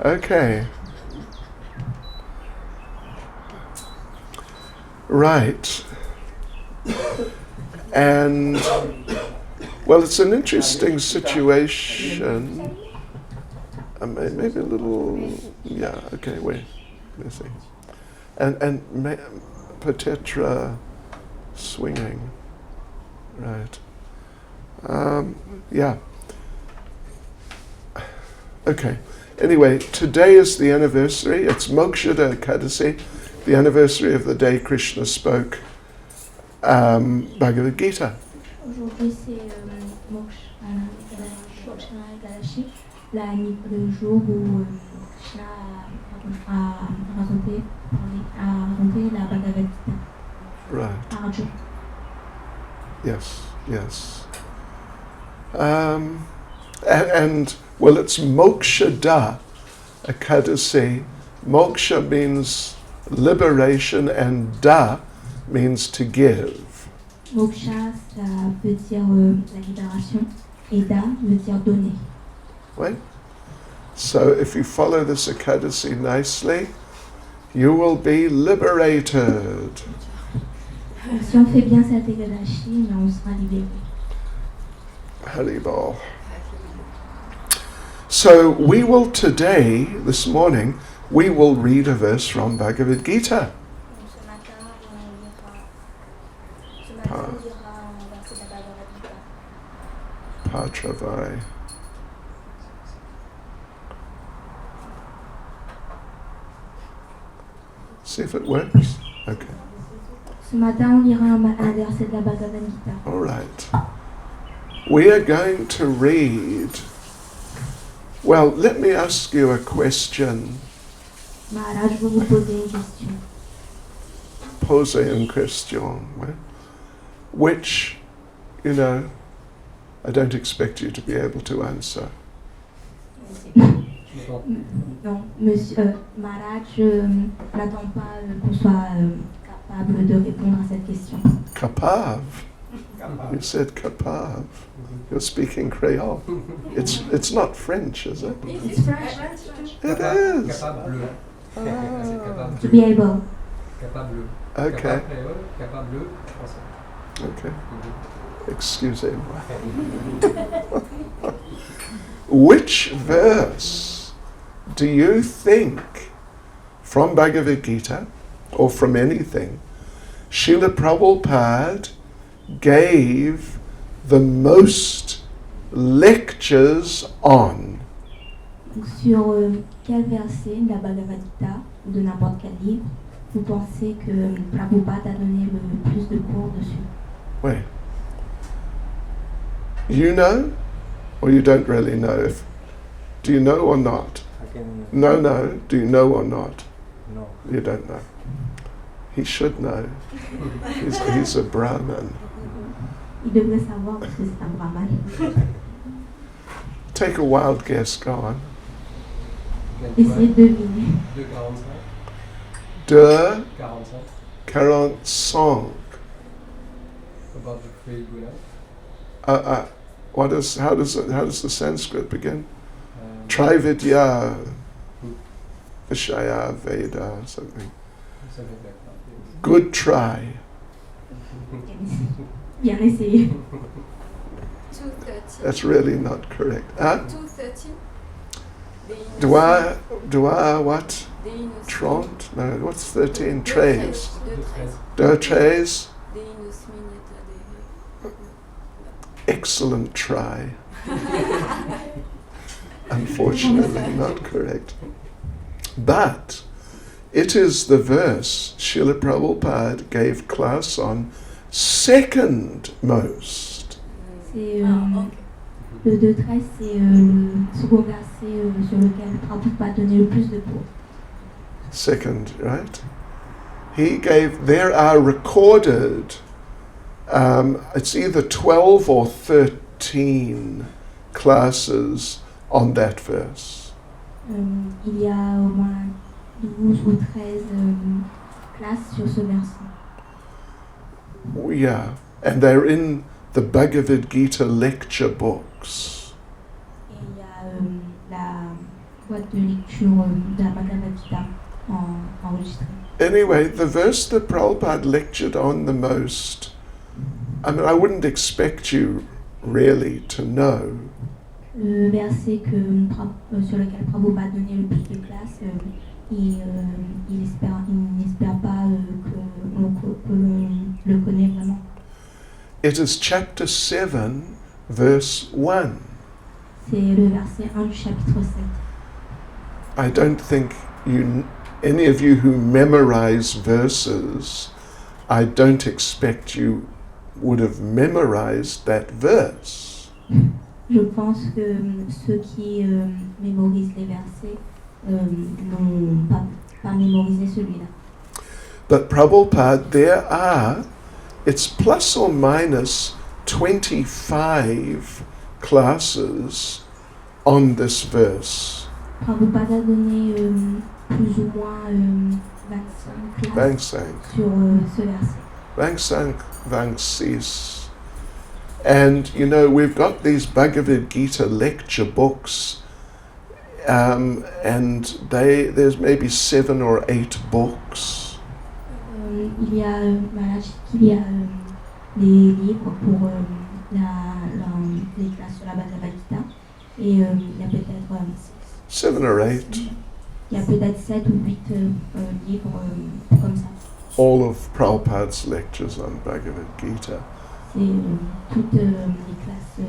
Okay. Right. And, well, it's an interesting situation. Maybe a little, yeah, okay, wait. Let me see. And peut-être swinging. Right. Yeah. Okay. Anyway, today is the anniversary. It's Mokshada Ekadasi, the anniversary of the day Krishna spoke Bhagavad Gita. Aujourd'hui, c'est Mokshana Ekadashi, le jour où Krishna a raconté la Bhagavad Gita. Right. À Arjuna. Yes. And well, it's Mokshada Ekadasi. Moksha means liberation and da means to give. Moksha, ça veut dire la libération, et da veut dire donner. Right? So if you follow this Ekadasi nicely, you will be liberated. Si on fait bien cette Ekadashi, on sera libéré. Haribol. So we will today, this morning, we will read a verse from Bhagavad Gita. Patravai. See if it works. Okay. Ce matin, on lira un verset de la Bhagavad Gita. All right. We are going to read. Well, let me ask you a question. Là, je veux vous poser une question. Poser une question, right? Which, I don't expect you to be able to answer. Non, monsieur Maharaj, je n'attends pas qu'on soit capable de répondre à cette question. Kapav. You said Kapav. You're speaking Creole. It's not French, is it? It's French. It is. Capable. To be able. Capable. Okay. Capable. Français. Okay. Excusez-moi. Which verse do you think from Bhagavad Gita or from anything Srila Prabhupada gave the most lectures on? Donc, sur quel verset de la Bhagavad Gita ou de n'importe quel livre vous pensez que Prabhupada a donné le plus de cours dessus? Wait. You know? Or you don't really know? Do you know or not? No. Do you know or not? No. You don't know. He should know. He's a Brahmin. Il devrait savoir parce que c'est un brahman. Take a wild guess, go on. Essayez de deviner. 2,45. 2, 45. 45. About the three Gunas. How does the Sanskrit begin? Trividya Vishaya Veda something. Good try. Bien essayé. 2:30. That's really not correct. Huh? 2:30. Do I what? Trente? No, what's 13? Trays. 2 trays. Excellent try. Unfortunately, not correct. But it is the verse Srila Prabhupada gave class on second most. C'est le 2-13, c'est le second verset sur lequel Prabhupada a donné le plus de cours. Second, right? There are recorded, it's either 12 or 13 classes on that verse. Il y a au moins 12 ou 13 classes sur ce verset. Yeah, and they're in the Bhagavad Gita lecture books. Et il y a boîte de lecture de la Bhagavad Gita enregistrée. Anyway, the verse that Prabhupada lectured on the most, I mean, I wouldn't expect you really to know, Le verset sur lequel Prabhupada donnait le plus de place, il n'espère pas que l'on le connaît vraiment. it is chapter 7, verse 1. C'est le verset 1 du chapitre 7. I don't think any of you who memorize verses, I don't expect you would have memorized that verse. Je pense que ceux qui mémorisent les versets n'ont pas mémorisé celui-là. But Prabhupada, it's plus or minus 25 classes on this verse. Prabhupada a donné plus ou moins 25 classes 25. sur ce verset. 26. And you know, we've got these Bhagavad Gita lecture books, and there's maybe 7 or 8 books. Il y a des livres pour les classes sur la Bhagavad Gita et il y a peut-être 7 or 8. il y a peut-être 7 ou 8 livres comme ça. All of Prabhupada's lectures on Bhagavad Gita. C'est toutes les classes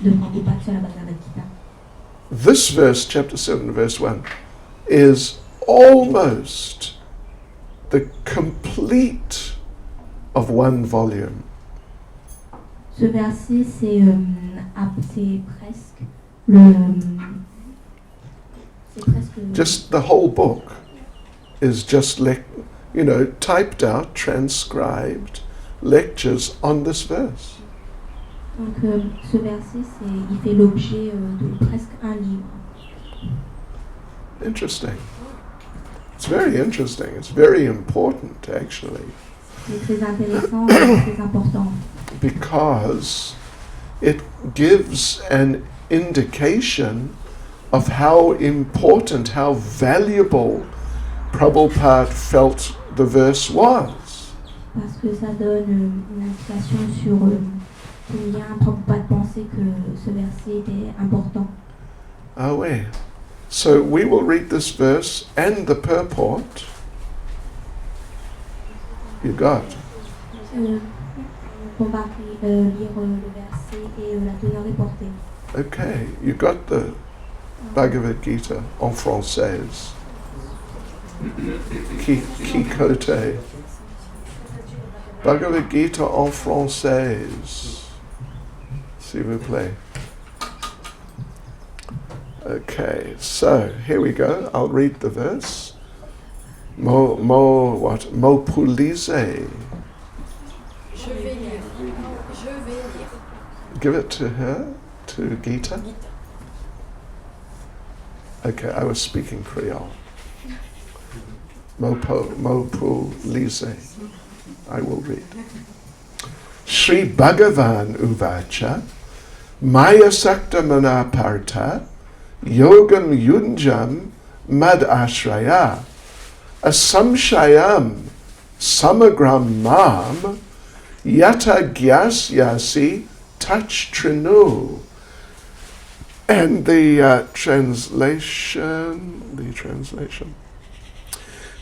de Prabhupada sur la Bhagavad Gita. This verse, chapter 7, verse 1, is almost the complete of one volume. Ce verset, c'est presque Just the whole book is just typed out, transcribed lectures on this verse. Donc ce verset, il fait l'objet de presque un livre. Interesting. It's very interesting. It's very important, actually, C'est très intéressant et très important because it gives an indication of how important, how valuable Prabhupada felt the verse was. parce que ça donne une indication sur combien Prabhupada pensait que ce verset était important. Ah oui. So we will read this verse and the purport. You got. On va lire le verset et la teneur est portée. Okay, you got the Bhagavad Gita en française. Qui côté? Bhagavad Gita en française. S'il vous plaît. Okay, so here we go. I'll read the verse. Mo pour liser. Je vais lire. Give it to her, to Gita. Okay, I was speaking Creole. Mo pour liser. I will read. Sri Bhagavan Uvacha Maya Sakta Manaparta Yogam Yunjam Mad Ashraya Asamshayam Samagram Mam Yata Gyasyasi Touch Trinu. And the translation.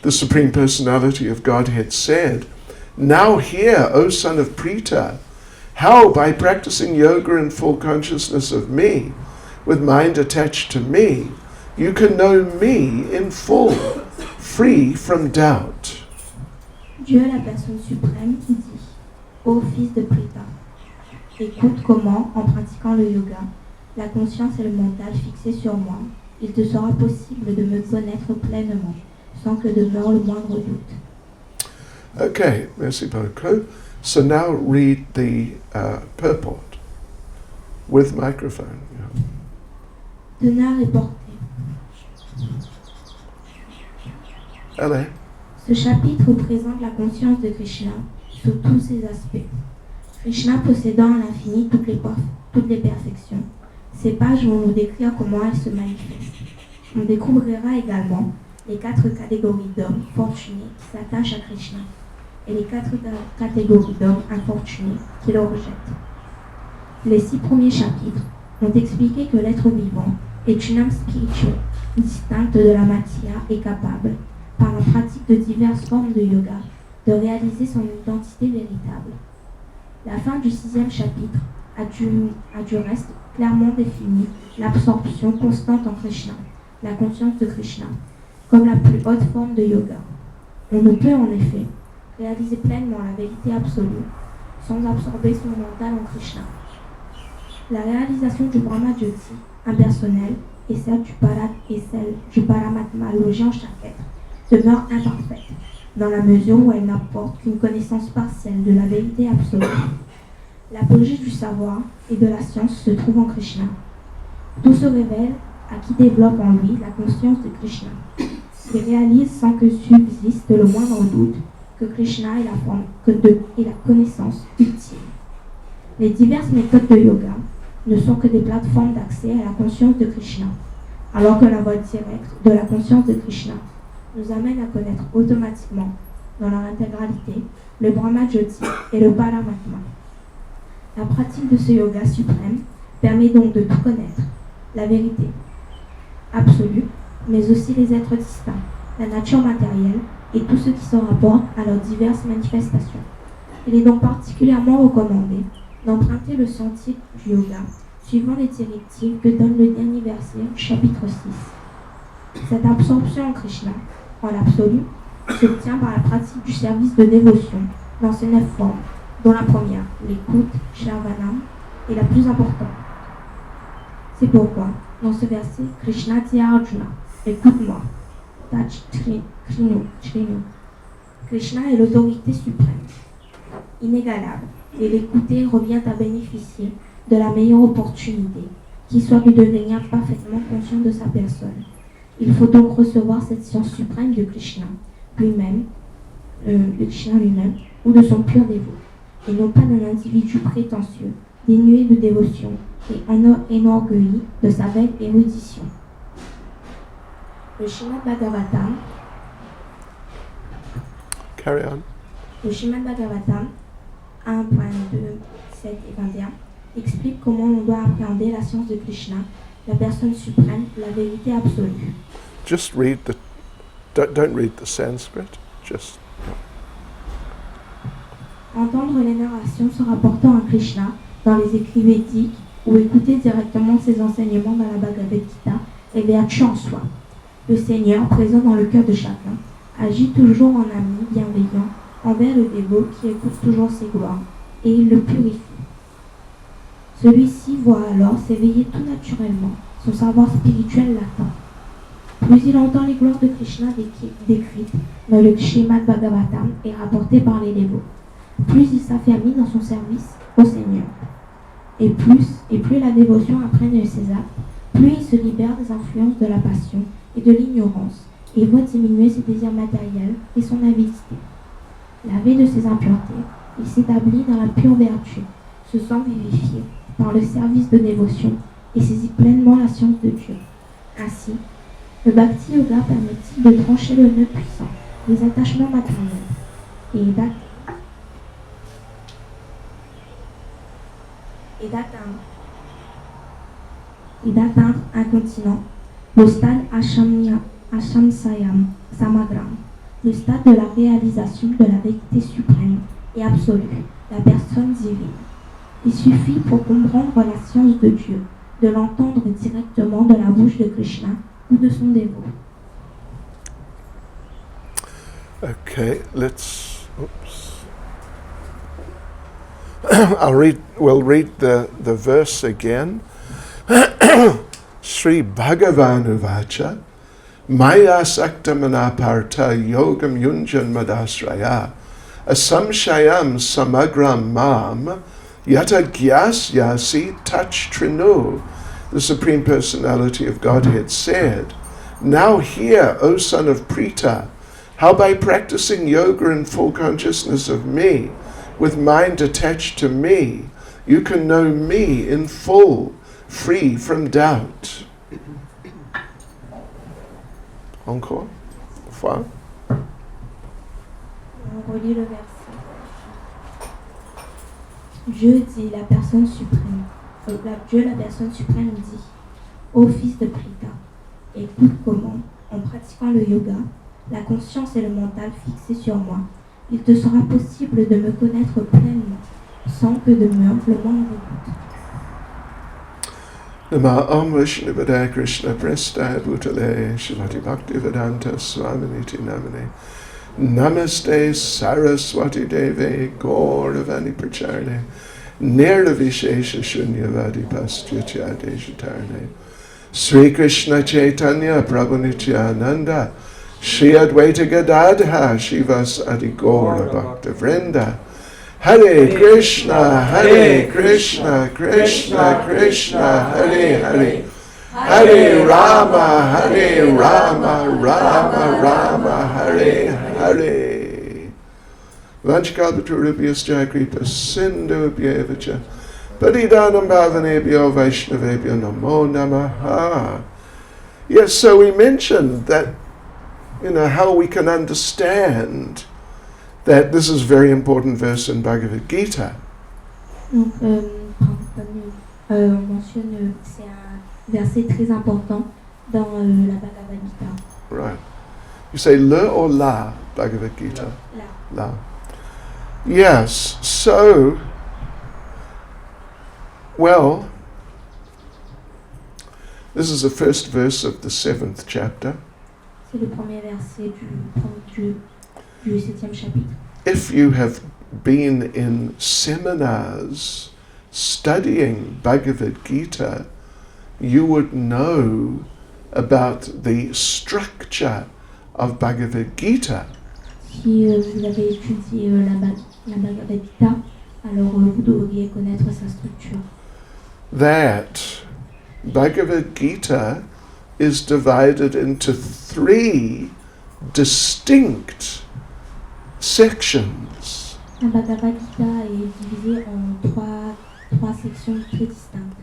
The Supreme Personality of Godhead said, "Now hear, O son of Prita, how by practicing yoga in full consciousness of me, with mind attached to me, you can know me in full, free from doubt." Dieu, la personne suprême, dit: Ô fils de Prita, écoute comment, en pratiquant le yoga, la conscience et le mental fixés sur moi, il te sera possible de me connaître pleinement, sans que demeure le moindre doute. Okay, merci beaucoup. So now read the purport with microphone. Teneur est portée. Allez. Ce chapitre présente la conscience de Krishna sous tous ses aspects. Krishna possédant à l'infini toutes les perfections. Ces pages vont nous décrire comment elles se manifestent. On découvrira également les 4 catégories d'hommes fortunés qui s'attachent à Krishna et les 4 catégories d'hommes infortunés qui le rejettent. Les 6 premiers chapitres ont expliqué que l'être vivant est une âme spirituelle distincte de la matière et capable, par la pratique de diverses formes de yoga, de réaliser son identité véritable. La fin du 6e chapitre a du reste clairement défini l'absorption constante en Krishna, la conscience de Krishna, comme la plus haute forme de yoga. On ne peut en effet réaliser pleinement la vérité absolue sans absorber son mental en Krishna. La réalisation du Brahma Jyoti impersonnel et celle du Paramatma logé en chaque être demeure imparfaite, dans la mesure où elle n'apporte qu'une connaissance partielle de la vérité absolue. L'apogée du savoir et de la science se trouve en Krishna. Tout se révèle à qui développe en lui la conscience de Krishna. Il réalise sans que subsiste le moindre doute que Krishna est la forme et la connaissance ultime. Les diverses méthodes de yoga ne sont que des plateformes d'accès à la conscience de Krishna, alors que la voie directe de la conscience de Krishna nous amène à connaître automatiquement, dans leur intégralité, le Brahma Jyoti et le Paramatma. La pratique de ce yoga suprême permet donc de tout connaître, la vérité absolue, mais aussi les êtres distincts, la nature matérielle et tout ce qui se rapporte à leurs diverses manifestations. Il est donc particulièrement recommandé d'emprunter le sentier du yoga, suivant les directives que donne le dernier verset du chapitre 6. Cette absorption en Krishna, en l'absolu, s'obtient par la pratique du service de dévotion dans ses 9 formes, dont la première, l'écoute, Shravanam, est la plus importante. C'est pourquoi, dans ce verset, Krishna dit à Arjuna, écoute-moi, Tach Trinu. Krishna est l'autorité suprême, inégalable, et l'écouter revient à bénéficier de la meilleure opportunité, qui soit de devenir parfaitement conscient de sa personne. Il faut donc recevoir cette science suprême de Krishna lui-même, ou de son pur dévot, et non pas d'un individu prétentieux, dénué de dévotion et enorgueilli de sa belle érudition. Le Srimad Bhagavatam, Carry on. Le Srimad Bhagavatam 1.2, 7 et 21 explique comment on doit appréhender la science de Krishna, la personne suprême, la vérité absolue. Just read don't read the Sanskrit. Just. Entendre les narrations se rapportant à Krishna dans les écrits védiques ou écouter directement ses enseignements dans la Bhagavad Gita est vertu en soi. Le Seigneur, présent dans le cœur de chacun, agit toujours en ami bienveillant envers le dévot qui écoute toujours ses gloires, et il le purifie. Celui-ci voit alors s'éveiller tout naturellement son savoir spirituel latent. Plus il entend les gloires de Krishna décrites dans le Srimad Bhagavatam et rapportées par les dévots, plus il s'affermit dans son service au Seigneur. Et plus la dévotion imprègne ses actes, plus il se libère des influences de la passion et de l'ignorance, et voit diminuer ses désirs matériels et son avidité. Lavé de ses impuretés, il s'établit dans la pure vertu, se sent vivifié par le service de dévotion et saisit pleinement la science de Dieu. Ainsi, le Bhakti Yoga permet-il de trancher le nœud puissant des attachements matériels et d'atteindre un continent, le stade Ashamsayam Samagram, le stade de la réalisation de la vérité suprême et absolue, la personne divine. Il suffit pour comprendre la science de Dieu, de l'entendre directement de la bouche de Krishna ou de son dévot. Okay, we'll read the verse again. Sri Bhagavan Uvacha Maya Saktamana Parta Yogam Yunjan Madasraya Asamshayam Samagram Mam Yata Gyas Tach Trinu. The Supreme Personality of Godhead said, now hear, O son of Prita, how by practicing yoga in full consciousness of me, with mind attached to me, you can know me in full, free from doubt. Encore? Fois? On relit le verset. Dieu dit la personne suprême. Dieu, la personne suprême, dit ô fils de Prita, écoute comment, en pratiquant le yoga, la conscience et le mental fixés sur moi, il te sera possible de me connaître pleinement, sans que de le moindre doute. Nama Om Vishnuvadaya Krishna Prestaya Bhutale Shivati Bhaktivedanta Swaminiti Namane Namaste Saraswati Deve Gauravani Pracharne Nirvishesha Shunyavadi Pastyatya Deshatarne Sri Krishna Chaitanya Prabhu Nityananda Shri Advaita Gadadha Shivas Adi Gaura Bhakta Vrinda Hare Krishna, Krishna Krishna, Hare Hare, Hare Rama, Rama Rama, Hare Hare. Vanchkalpatarubhyas Jayakripas Sindhubhyevacha Paridanam Bhavanebhyo Vaishnavebhyo Namo Namaha. Yes, so we mentioned that, how we can understand that this is a very important verse in Bhagavad Gita. Donc, on mentionne que c'est un verset très important dans la Bhagavad Gita. Right. You say le or la Bhagavad Gita? La. La. Yes, so, well, this is the first verse of the 7th chapter. C'est le premier verset du 7e chapitre. If you have been in seminars studying Bhagavad Gita, you would know about the structure of Bhagavad Gita. Si vous avez étudié la Bhagavad Gita, alors vous devriez connaître sa structure. That Bhagavad Gita is divided into 3 distinct sections. La Bhagavad Gita est divisée en trois sections très distinctes.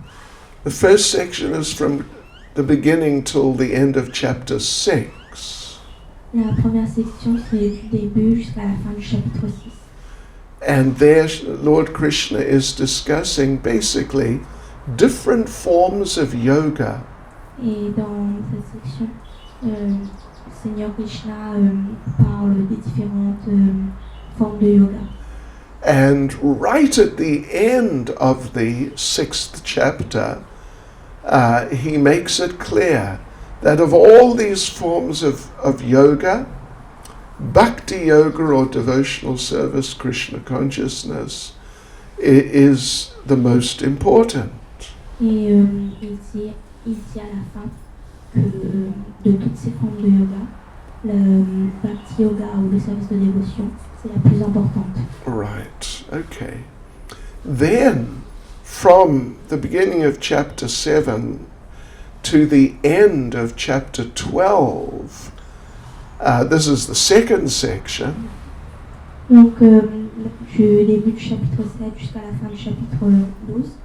The first section is from the beginning till the end of chapter 6. La première section, c'est du début jusqu'à la fin du chapitre 6. And there Lord Krishna is discussing basically different forms of yoga. Et dans cette section, Seigneur Krishna parle des différentes formes de yoga. And right at the end of the 6th chapter, he makes it clear that of all these forms of yoga, Bhakti Yoga or devotional service, Krishna consciousness, is the most important. Et il dit à la fin que de toutes ces formes de yoga, le Bhakti Yoga ou le service de dévotion, c'est la plus importante. Right, okay. Then, from the beginning of chapter 7 to the end of chapter 12, this is the second section. Donc, du début du chapitre 7 jusqu'à la fin du chapitre 12,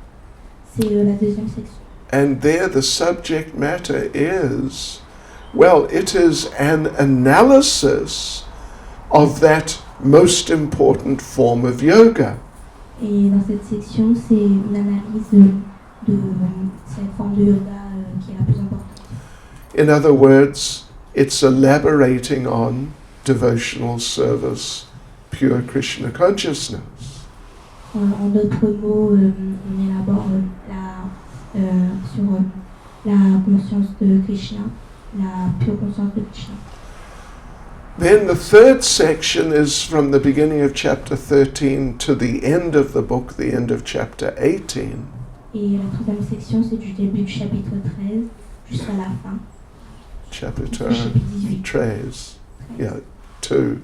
c'est la deuxième section. And there the subject matter is, well, it is an analysis of that most important form of yoga. Et dans cette section, c'est une analyse de cette forme de yoga qui est la plus importante. In other words, it's elaborating on devotional service, pure Krishna consciousness. En d'autres mots, on élabore sur la conscience de Krishna, la pure conscience de Krishna. Then the third section is from the beginning of chapter 13 to the end of the book, the end of chapter 18. Et la troisième section, c'est du début du chapitre 13 jusqu'à la fin. Chapitre Du chapitre 18. 13. Yeah, 2.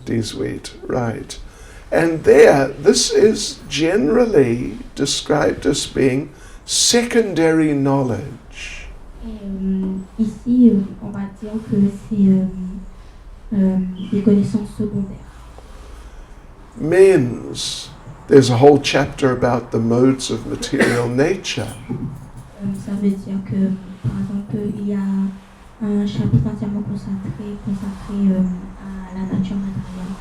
18, right. And there, this is generally described as being secondary knowledge. Et ici, on va dire que c'est des connaissances secondaires. Means there's a whole chapter about the modes of material nature. Ça veut dire que, par exemple, il y a un chapitre entièrement consacré à la nature matérielle.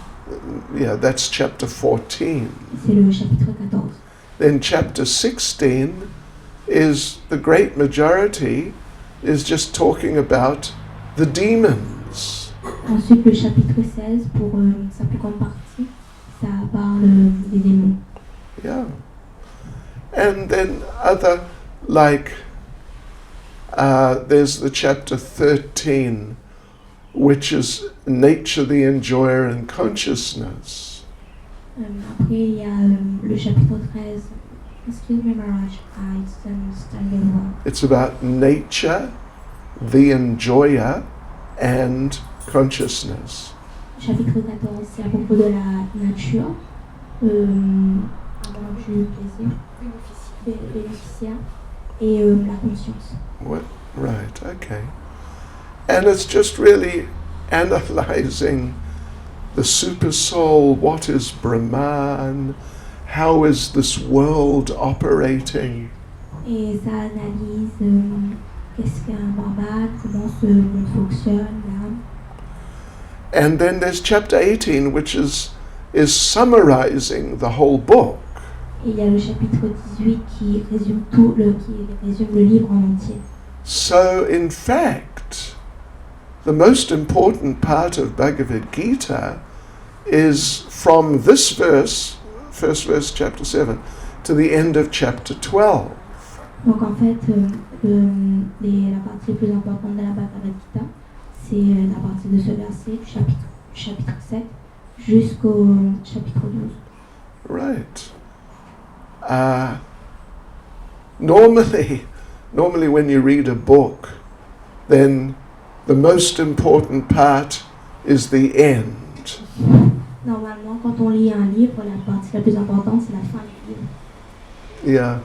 Yeah, that's chapter 14. C'est le chapitre 14. Then chapter 16 is the great majority is just talking about the demons. Ensuite, le chapitre 16, pour sa plus grande partie, ça parle des démons. Yeah. And then other, like, there's the chapter 13, which is nature, the enjoyer, and consciousness. Après, il y a le chapitre 13. Excuse me, Mirage. It's standing well. It's about nature, the enjoyer, and consciousness. Chapitre 14, c'est à propos de la nature, avant du plaisir, bénéficiaire, et la conscience. What? Right, okay. And it's just really analyzing the super soul, what is Brahman, how is this world operating. Et ça analyse qu'est-ce qu'un Brahman, comment ce monde fonctionne, l'âme. And then there's chapter 18, which is summarizing the whole book. Et il y a le chapitre 18 qui résume le livre en entier. So, in fact, the most important part of Bhagavad Gita is from this verse, first verse, chapter 7, to the end of chapter 12. Donc en fait, la partie la plus importante de la Bhagavad Gita, c'est la partie de ce verset du chapitre 7 jusqu'au chapitre 12. Right. Normally when you read a book, then the most important part is the end. Normalement, quand on lit un livre, la partie la plus importante, c'est la fin du livre. Yeah.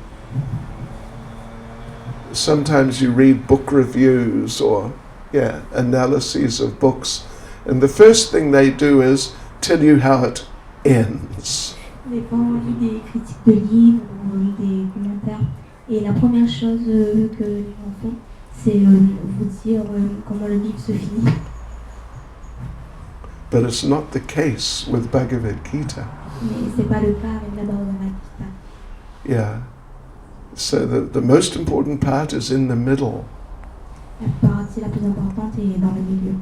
Sometimes you read book reviews or analyses of books, and the first thing they do is tell you how it ends. Des fois, on lit des critiques de livres ou des commentaires, et la première chose que les gens font, c'est vous dire comment le livre se finit. But it's not the case with Bhagavad Gita. Mais c'est pas le cas avec la Bhagavad Gita. Yeah. So the most important part is in the middle. La partie la plus importante est dans le milieu.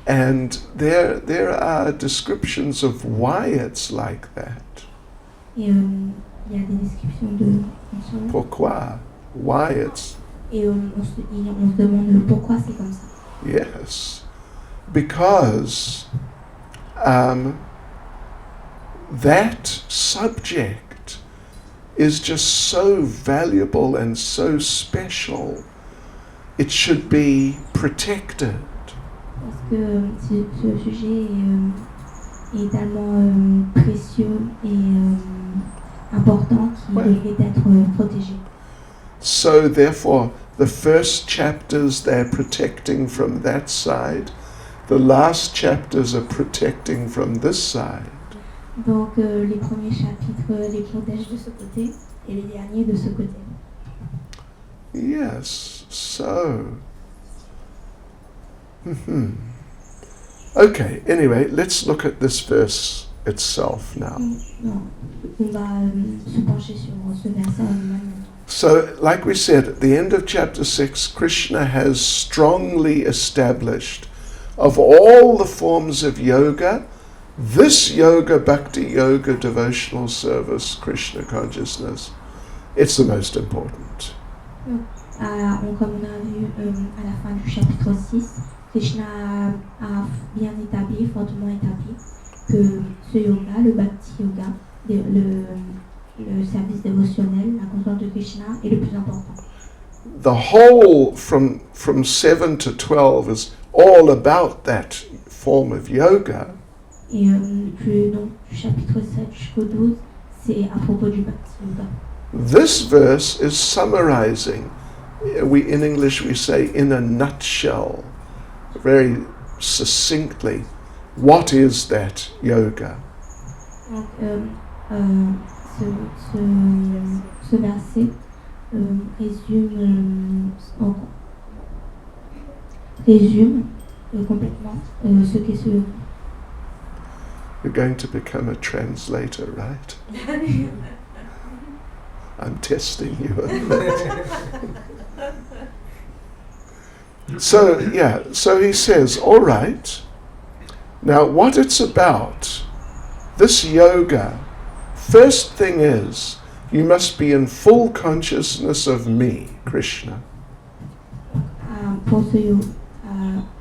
And there are descriptions of why it's like that. Et il y a des descriptions de Pourquoi? Why it's... Et on se demande pourquoi c'est comme ça. Yes. Because that subject is just so valuable and so special. It should be protected. Parce que ce sujet est tellement précieux et important qu'il devait être protégé. So therefore, the first chapters they're protecting from that side. The last chapters are protecting from this side. Donc les premiers chapitres les protègent de ce côté et les derniers de ce côté. Yes, so. Okay, anyway, let's look at this verse itself now. Non, on va se pencher sur ce verset en lui-même. So, like we said, at the end of chapter 6, Krishna has strongly established of all the forms of yoga, this yoga, bhakti yoga, devotional service, Krishna consciousness, it's the most important. Comme on a vu à la fin du chapitre 6, Krishna a bien établi, fortement établi, que ce yoga, le bhakti yoga, le service dévotionnel, la conscience de Krishna est le plus important. The whole from 7 to 12 is all about that form of yoga. Et donc, du chapitre 7 jusqu'au 12, c'est à propos du bhakti yoga. This verse is summarizing, in English we say in a nutshell, very succinctly, what is that yoga? Donc, ce verset résume résume complètement ce qu'est ce yoga. You're going to become a translator, right? I'm testing you. So he says, all right, now what it's about, this yoga, first thing is, you must be in full consciousness of me, Krishna. Pour ce yoga,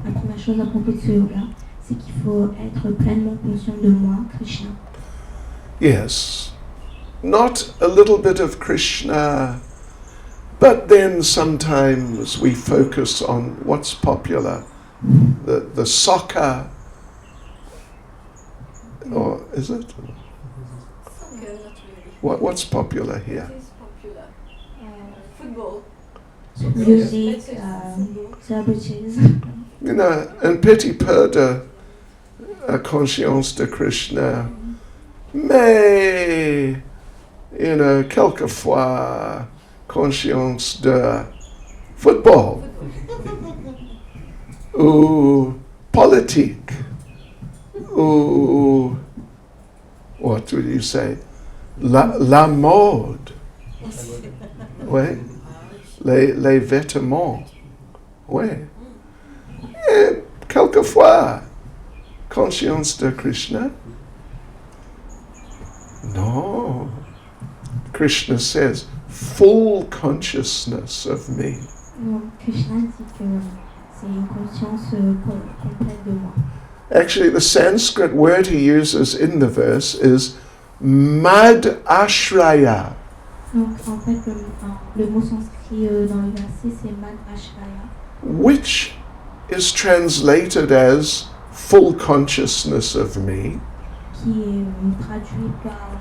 la première chose à propos de ce yoga, c'est qu'il faut être pleinement conscient de moi, Krishna. Yes, not a little bit of Krishna, but then sometimes we focus on what's popular, the soccer, or is it? Soccer, not really. What's popular here? It is popular. Football. Music, Football. celebrities. You know, un petit peu de conscience de Krishna, mais, you know, quelquefois conscience de football ou politique ou, what would you say, la mode, ouais, les vêtements, ouais. Et quelquefois, conscience de Krishna? No. Krishna says, full consciousness of me. Non, Krishna dit que c'est une conscience complète de moi. Actually, the Sanskrit word he uses in the verse is mad ashraya, Donc en fait, le mot sanskrit dans le verset, c'est mad ashraya, which is translated as full consciousness of me, qui est traduit par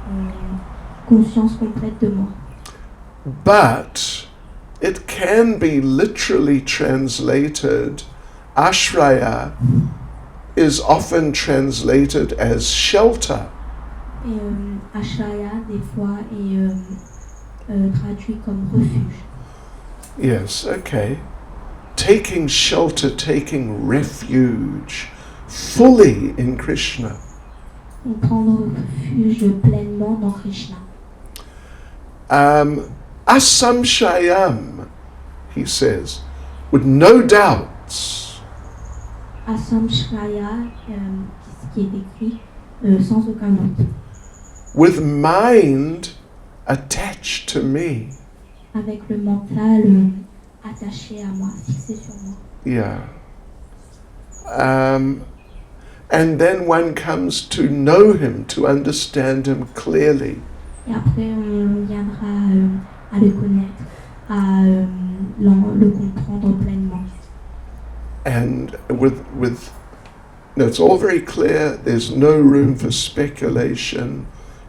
conscience complète de moi. but it can be literally translated, ashraya is often translated as shelter. Et ashraya, des fois, est traduit comme refuge. Yes, okay. Taking shelter, taking refuge, fully in Krishna. Prendre refuge pleinement dans Krishna. Asamshayam, he says, with no doubts. Asamshraya, ce qui est écrit sans aucun doute. With mind attached to me. Avec le mental attaché à moi, fixé sur moi. Yeah. And then one comes to know him, to understand him clearly. Et après, on viendra à le connaître, à le comprendre pleinement. And no, it's all very clear, there's no room for speculation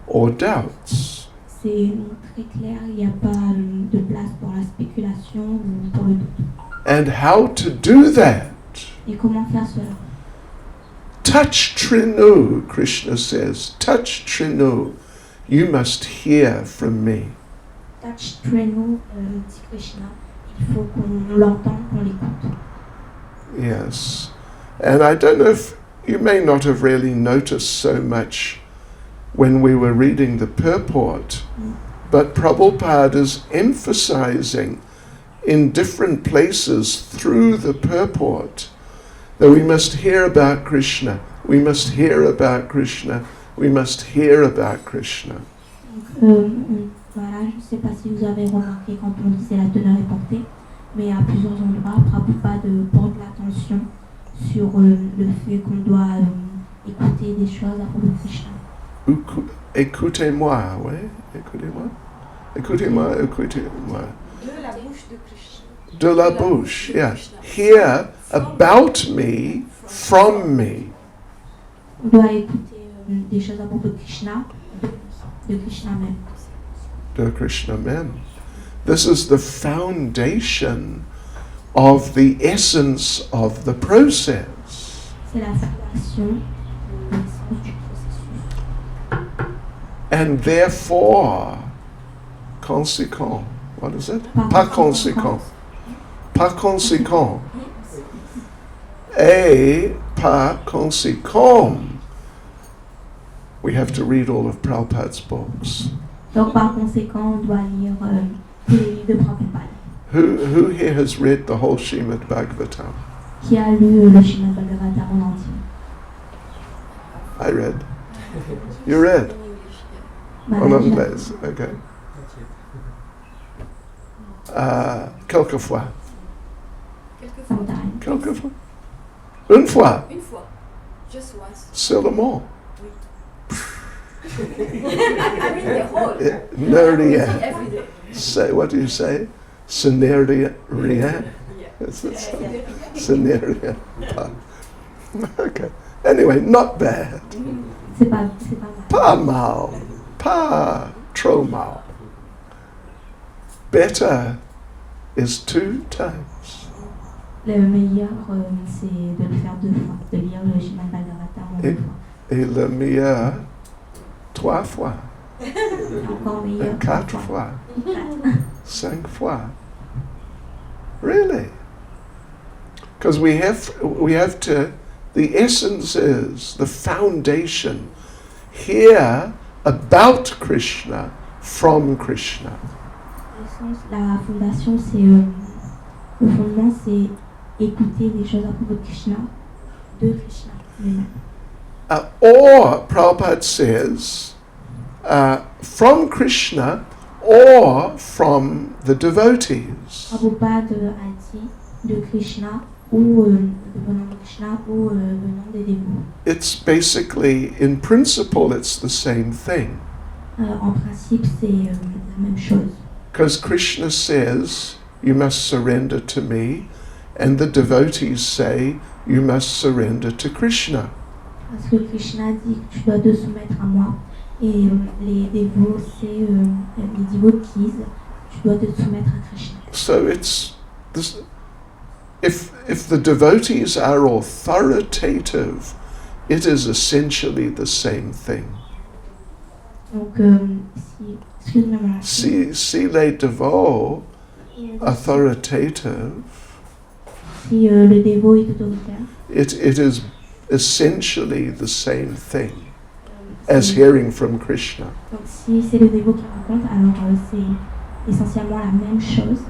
or doubts. C'est très clair, il n'y a pas de place pour la spéculation ou pour le doute. And how to do that? Et comment faire cela? Touch Trinu, Krishna says. Touch Trinu. You must hear from me. Touch Trenu, dit Krishna, il faut qu'on l'entende, qu'on l'écoute. Yes. And I don't know if you may not have really noticed so much when we were reading the purport, but Prabhupada is emphasizing in different places through the purport that we must hear about Krishna, we must hear about Krishna, we must hear about Krishna. Voilà, je ne sais pas si vous avez remarqué quand on disait la teneur est portée, mais à plusieurs endroits, Prabhupada porte l'attention sur le fait qu'on doit écouter des choses à propos de Krishna. Écoutez-moi, oui, écoutez-moi. Écoutez-moi, écoutez-moi. De la bouche de Krishna. De la bouche, yeah. Hear about me, from me. On doit écouter des choses à propos de Krishna, de Krishna même. De Krishna même. This is the foundation of the essence of the process. C'est la fondation de l'essence du processus. And therefore, conséquent, what is it? Par conséquent. Par conséquent, Et par conséquent, we have to read all of Prabhupada's books. Donc par conséquent, on doit lire tous les livres de Prabhupada. Who here has read the whole Srimad Bhagavatam? Qui a lu le Srimad Bhagavatam en entier? I read. You read? In English, yeah. En Maharaj, anglais, okay. Quelquefois. Quelquefois. sometimes. Quelquefois. Une fois. Une fois. Just once. Seulement. I mean the whole. No rien. Every day. Say, what do you say? Ce n'est rien. Yeah. Ce n'est rien. Okay. Anyway, not bad. C'est pas mal. Pas mal. Pas trop mal. Better is 2 times. Le meilleur, c'est de le faire 2 fois, de lire le Srimad Bhagavatam en 2 fois. Et le meilleur, 3 fois. Encore meilleur, 4 3 fois. 4. 5 fois. Really? Because we have to, the essence is, the foundation, hear about Krishna from Krishna. La fondation, c'est le fondement, c'est écouter des choses à propos de Krishna lui-même. Or, Prabhupada says, from Krishna or from the devotees. Prabhupada a dit de Krishna ou venant de Krishna ou venant des dévots. It's basically, in principle, it's the same thing. En principe, c'est la même chose. Because Krishna says, you must surrender to me, and the devotees say, you must surrender to Krishna. Parce que Krishna dit que tu dois te soumettre à moi, et les dévots, c'est les devotees, tu dois te soumettre à Krishna. So it's this. If the devotees are authoritative, it is essentially the same thing. Donc, excuse-moi, Maharaj. Si les devots authoritative, Si le dévot est autoritaire, it is essentially the same thing as hearing from Krishna. donc si c'est le dévot qui raconte, alors c'est essentiellement la même chose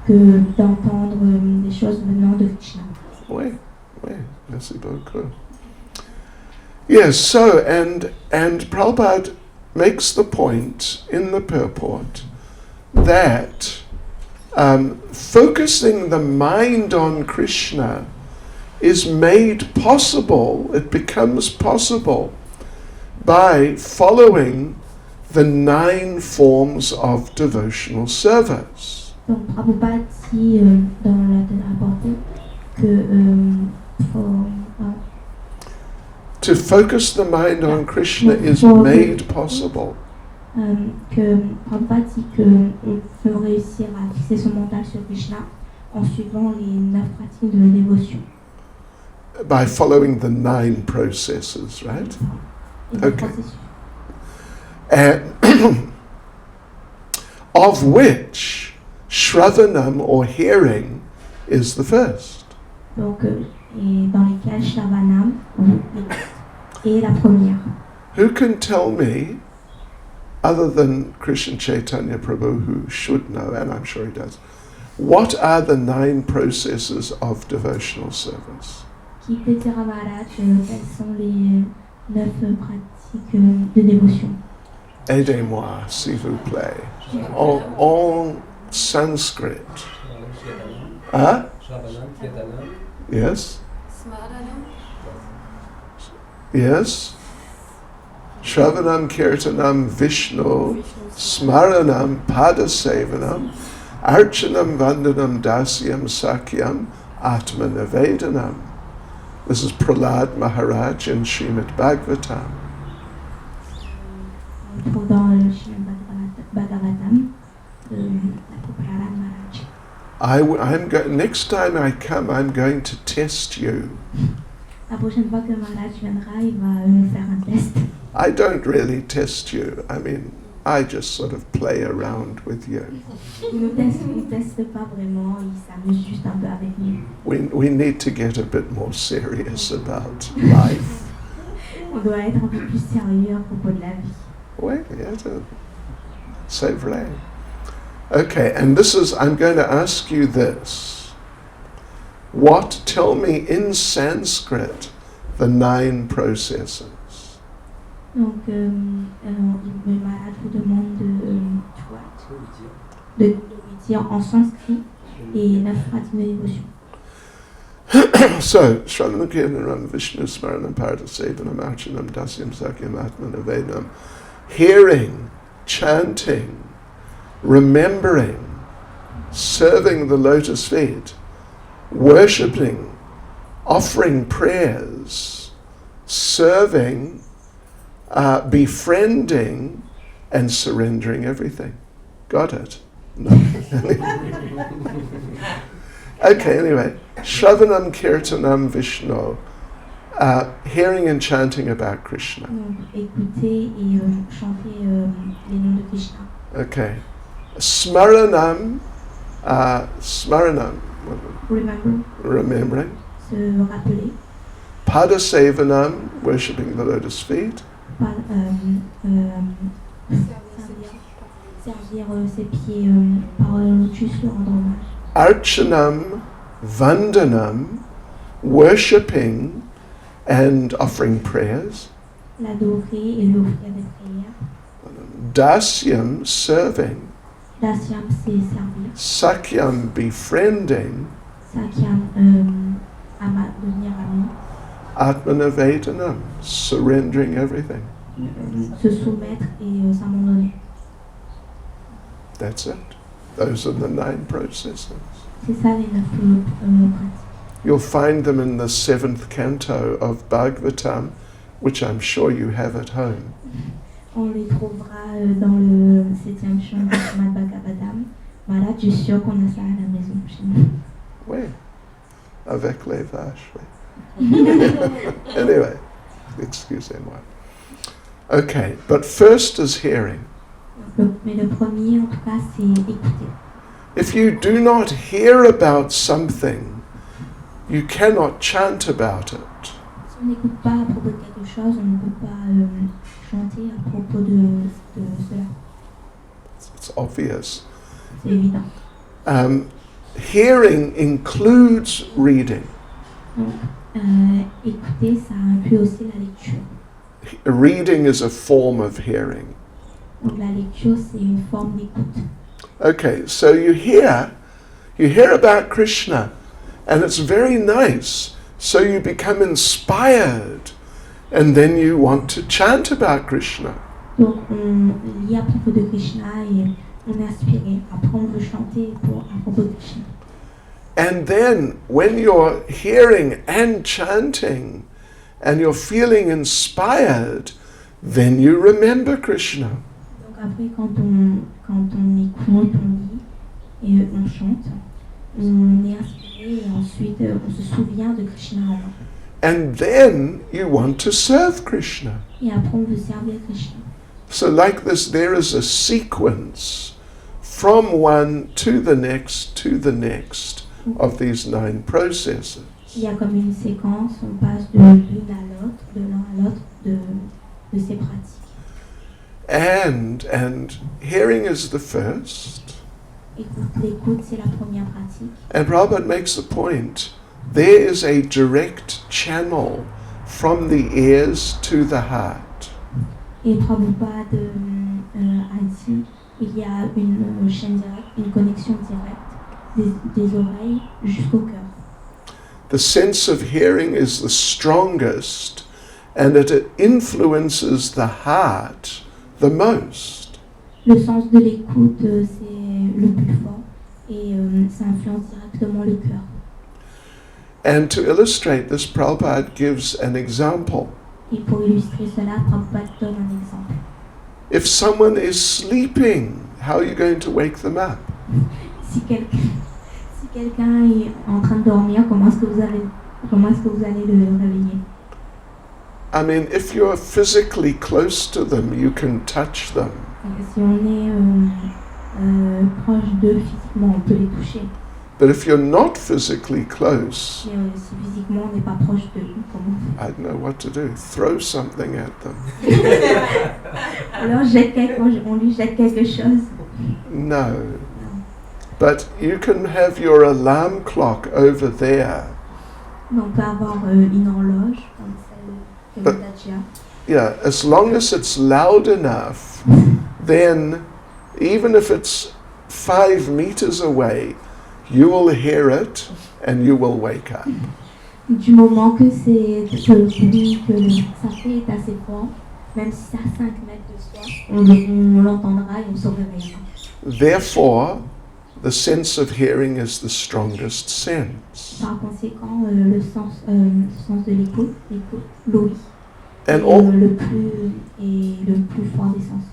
que d'entendre des choses venant de Krishna. Oui, merci beaucoup. Yes, so, and Prabhupada makes the point in the purport that focusing the mind on Krishna is made possible, it becomes possible by following the 9 forms of devotional service. Donc Prabhupada dit dans la rapporté que To focus the mind on Krishna is made possible. Que Prabhupada dit qu'on peut réussir à fixer son mental sur Krishna en suivant les 9 pratiques de dévotion. By following the 9 processes, right? Et le Okay. processus. And of which Shravanam or hearing is the first. Donc, et dans lesquels Shravanam est la première. Who can tell me, other than Krishna Chaitanya Prabhu, who should know, and I'm sure he does, what are the 9 processes of devotional service? Qui peut dire à Maharaj quelles sont les 9 pratiques de dévotion? Aidez-moi, s'il vous plaît. En sanskrit. Huh? Shravanam, Kirtanam, Yes? Smaranam. Yes? Shravanam, Kirtanam, Vishnu, Smaranam, Padasevanam, Archanam, Vandanam, Dasyam, Sakyam, Atma Nivedanam. This is Prahlad Maharaj in Srimad Bhagavatam. On trouve dans le Srimad Bhagavatam la Prahlad Maharaj. Next time I come, I'm going to test you. La prochaine fois que Maharaj viendra, il va nous faire un test. I don't really test you. I mean, I just sort of play around with you. Il ne teste pas vraiment, il s'amuse juste un peu avec nous. We need to get a bit more serious about life. On doit être un peu plus sérieux à propos de la vie. Oui, c'est vrai. Okay, and this is, I'm going to ask you this. Tell me in Sanskrit, the 9 processes. Donc, le malade vous demande de lui dire en sanskrit les 9 phrases de dévotion. So, Shravanam Kirtanam Vishnu Smaranam Paradasevanam Archanam Dasyam Sakyam Atmanavedam. Hearing, chanting, remembering, serving the lotus feet, worshipping, offering prayers, serving, befriending, and surrendering everything. Got it? No. Okay, anyway. Shravanam Kirtanam Vishnu. Hearing and chanting about Krishna. Donc, écouter et chanter les noms de Krishna. Okay. Smaranam. Remembering. Se rappeler. Padasevanam, worshipping the lotus feet. Servir ses pieds par le lotus, le rendre hommage. Archanam, Vandanam, worshipping and offering prayers. L'adorer et lui offrir des prières. Dasyam, serving. Dasyam, c'est servir. Sakyam, befriending. Sakyam, devenir ami. Atmanavedanam, surrendering everything. Se soumettre et s'abandonner. That's it. Those are the 9 processes. C'est ça les 9 pratiques. You'll find them in the 7th canto of Bhagavatam, which I'm sure you have at home. On les trouvera dans le 7e chant du Srimad Bhagavatam. Voilà, je suis sûr qu'on a ça à la maison chez nous. Oui, avec les vaches. Anyway, excusez-moi. Okay, but first is hearing. Mais le premier, en tout cas, c'est écouter. If you do not hear about something, you cannot chant about it. Si on n'écoute pas à propos de quelque chose, on ne peut pas chanter à propos de cela. It's obvious. C'est évident. Hearing includes reading. Donc, écouter, ça inclut aussi la lecture. Reading is a form of hearing. Donc la lecture, c'est une forme d'écoute. Okay, so you hear about Krishna, and it's very nice. So you become inspired, and then you want to chant about Krishna. Donc on lit à propos de Krishna et on est inspiré. Après on veut chanter à propos de Krishna. And then when you're hearing and chanting, and you're feeling inspired, then you remember Krishna. Donc après quand on écoute, on lit et on chante, on est inspiré et ensuite on se souvient de Krishna en nous. And then you want to serve Krishna. Et après on veut servir Krishna. So like this, there is a sequence from one to the next of these 9 processes. Il y a comme une séquence, on passe de l'une à l'autre, de l'un à l'autre de ces pratiques. And hearing is the first. L'écoute, c'est la première pratique. And Prabhupada makes the point, there is a direct channel from the ears to the heart. Et Prabhupada a dit, il y a une chaîne directe, une connexion directe des oreilles jusqu'au cœur. The sense of hearing is the strongest, and it influences the heart the most. Le sens de l'écoute, c'est le plus fort et ça influence directement le cœur. And to illustrate this, Prabhupada gives an example. Et pour illustrer cela, Prabhupada donne un exemple. If someone is sleeping, how are you going to wake them up? Si quelqu'un est en train de dormir, comment est-ce que vous allez le réveiller? I mean, if you're physically close to them, you can touch them. Si on est proche d'eux physiquement, on peut les toucher. But if you're not physically close, Mais si physiquement on n'est pas proche d'eux, comment on I don't know what to do. Throw something at them. fait? Alors on lui jette quelque chose. No. But you can have your alarm clock over there. Mais on peut avoir une horloge comme celle que Nadia. Yeah, as long as it's loud enough, then even if it's 5 meters away, you will hear it and you will wake up. Du moment que le bruit que ça fait est assez fort, même si c'est à 5 mètres de soi, on l'entendra et on se réveillera. Therefore, the sense of hearing is the strongest sense. Par conséquent, le sens de l'écoute, l'ouïe, est And all le plus fort des sens.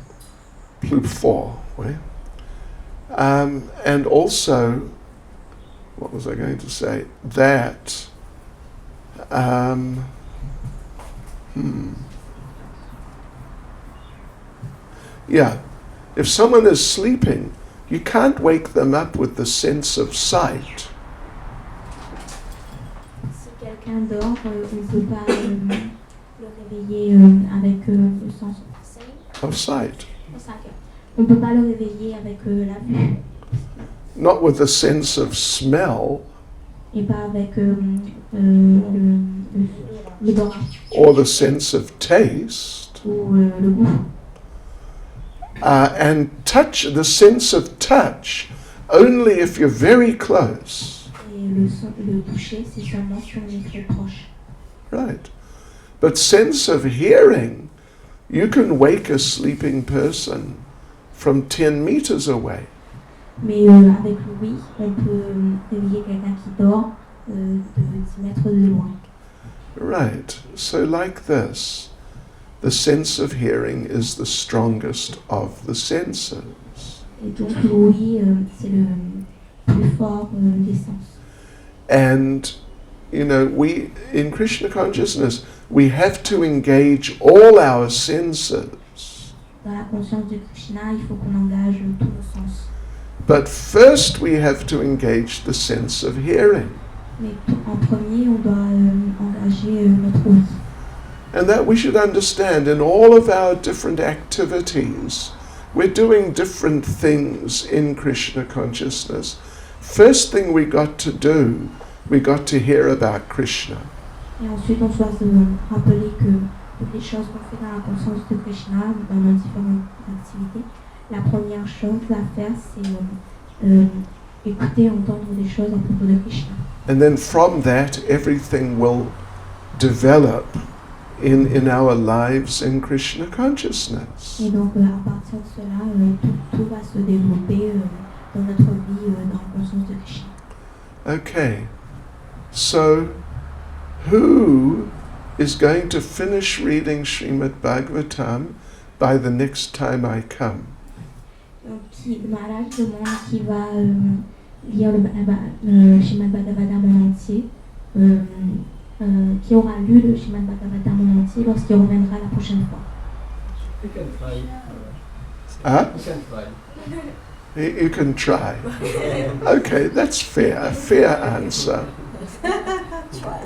plus fort, ouais. And also, what was I going to say? That yeah, if someone is sleeping, you can't wake them up with the sense of sight. Si quelqu'un dort, on ne peut pas le réveiller avec le sens Of sight. on ne peut pas le réveiller avec la vue Not with the sense of smell et pas avec l'odorat or the sense of taste. ou le goût. And touch, the sense of touch, only if you're very close. Et le toucher, c'est seulement si on est très proche. Right. But sense of hearing, you can wake a sleeping person from 10 meters away. Mais avec l'ouïe, on peut réveiller quelqu'un qui dort de 10 mètres de loin. Right. So like this, the sense of hearing is the strongest of the senses. Et donc l'ouïe, c'est le plus fort des sens. And, you know, we, in Krishna consciousness, we have to engage all our senses. Dans la conscience de Krishna, il faut qu'on engage tous nos sens. But first we have to engage the sense of hearing. Mais en premier, on doit engager notre ouïe. And that we should understand in all of our different activities, we're doing different things in Krishna consciousness. First thing we got to do, we got to hear about Krishna. Et ensuite, on doit se rappeler que toutes les choses qu'on fait dans la conscience de Krishna, dans nos différentes activités, la première chose à faire, c'est écouter, entendre des choses à propos de Krishna. And then from that, everything will develop in our lives in Krishna consciousness. Et donc, à partir de cela, tout va se développer dans notre vie, dans la conscience de Krishna. Okay, so who is going to finish reading Srimad Bhagavatam by the next time I come? Donc, Maharaj demande qui va lire le Srimad Bhagavatam en entier, qui aura lu le Srimad Bhagavatam en entier lorsqu'il reviendra la prochaine fois. You can try. Huh? You can try. You can try. Okay, that's fair. Fair answer. Try.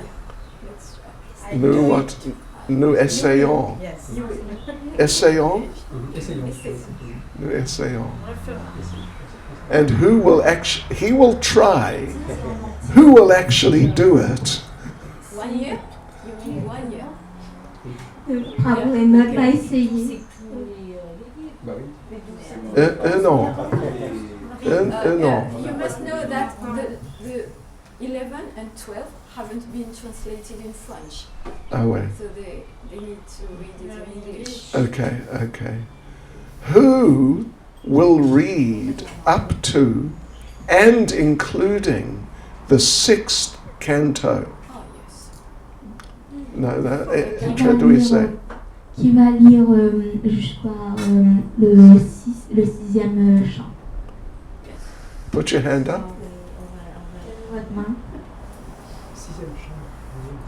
Let's try. Nous what? Nous essayons. Yes. Essayons? Essayons. Nous essayons. And who will actually, he will try. Who will actually do it? 1 year? You mean 1 year? Bravo, et notre va essayer. Bah oui. Un an. Un an. You must know that the 11 and 12 haven't been translated in French, Ah ouais. so they need to read it in English. Okay, okay. Who will read up to and including the 6th canto? Oh, yes. No, traduisez. Qui va lire jusqu'à le 6e chant. Put your hand up. Votre main. Sixième chant.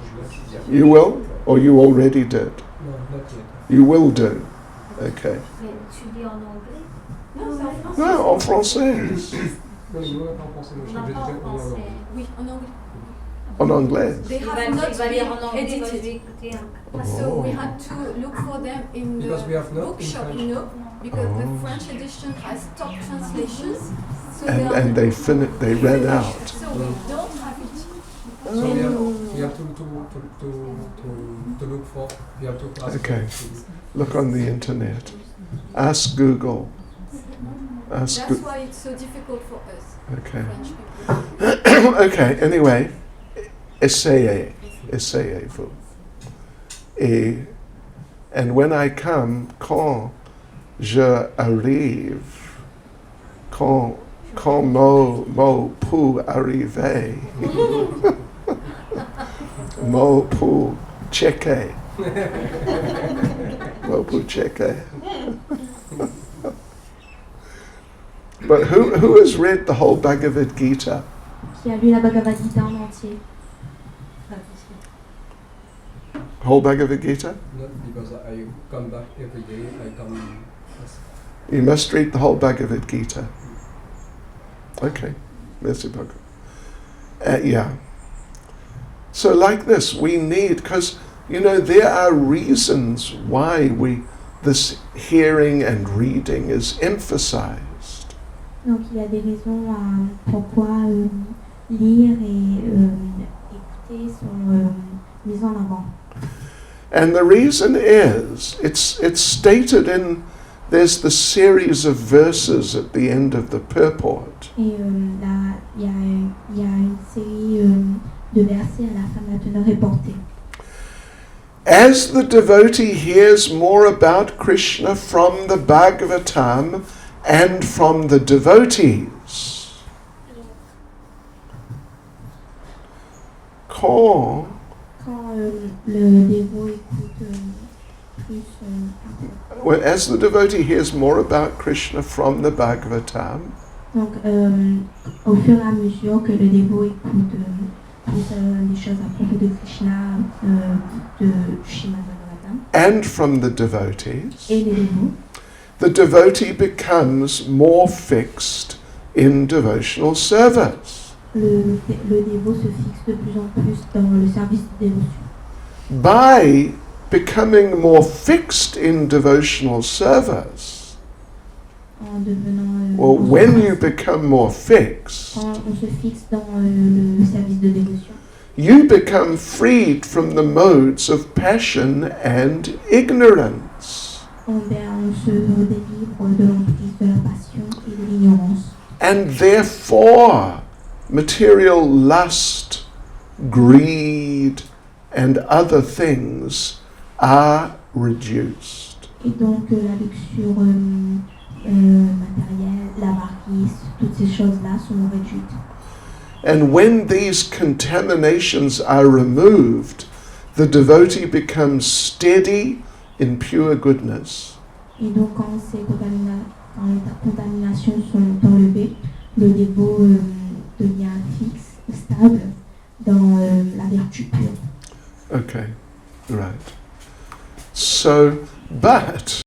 Je vois sixième. You will, or you already did? No, not yet. You will do. Okay. Mais tu lis en anglais? Non, c'est en français. Non, en français. Non, nous, on n'a pas en français. Moi, On n'a j'ai pas en déjà français. Oui, en anglais. En anglais. They Il have va not lire en been anglais, moi, je vais edited. écouter un peu. So we had to look for them in Because we the have not in bookshop, French. you know, because Oh. the French edition has top translations. So And, they and are they ran out. so we don't have it. So we have to look for. We have to ask. Okay. for- Look on the internet. Ask Google. Ask That's why it's so difficult for us, Okay. French people. Okay, anyway. Essayez-vous. And when I come, quand je arrive, quand mot pour arriver, mot pour checker. Mot pour checker. But who has read the whole Bhagavad Gita? Qui a lu la Bhagavad Gita en entier? Whole Bhagavad Gita? Not because I come back every day. I come. You must read the whole Bhagavad Gita. Okay. Merci beaucoup. Yeah. So like this, we need, because, you know, there are reasons why this hearing and reading is emphasized. Donc il y a des raisons pourquoi lire et écouter sont mises en avant. And the reason is, it's stated in, there's the series of verses at the end of the purport. Et là, il y a une série de versets à la fin de la teneur est portée. As the devotee hears more about Krishna from the Bhagavatam and from the devotees, quand Le dévot écoute plus well, as the devotee hears more about Krishna from the Bhagavatam donc au fur et à mesure que le dévot écoute plus des choses à propos de Krishna, de Srimad Bhagavatam and from the devotees, et les dévots, the devotee becomes more fixed in devotional service. le dévot se fixe de plus en plus dans le service de dévotion. By becoming more fixed in devotional service, En devenant or when you become more fixed, quand on se fixe dans le service de dévotion, you become freed from the modes of passion and ignorance. on se délivre de l'emprise de la passion et de l'ignorance. And therefore, material lust, greed, and other things are reduced. Et donc la luxure matérielle, l'avarice, toutes ces choses-là sont réduites. And when these contaminations are removed, the devotee becomes steady in pure goodness. Et donc quand quand les contaminations sont enlevées, le dévot devient fixe, stable dans la vertu pure. Okay, right. So, but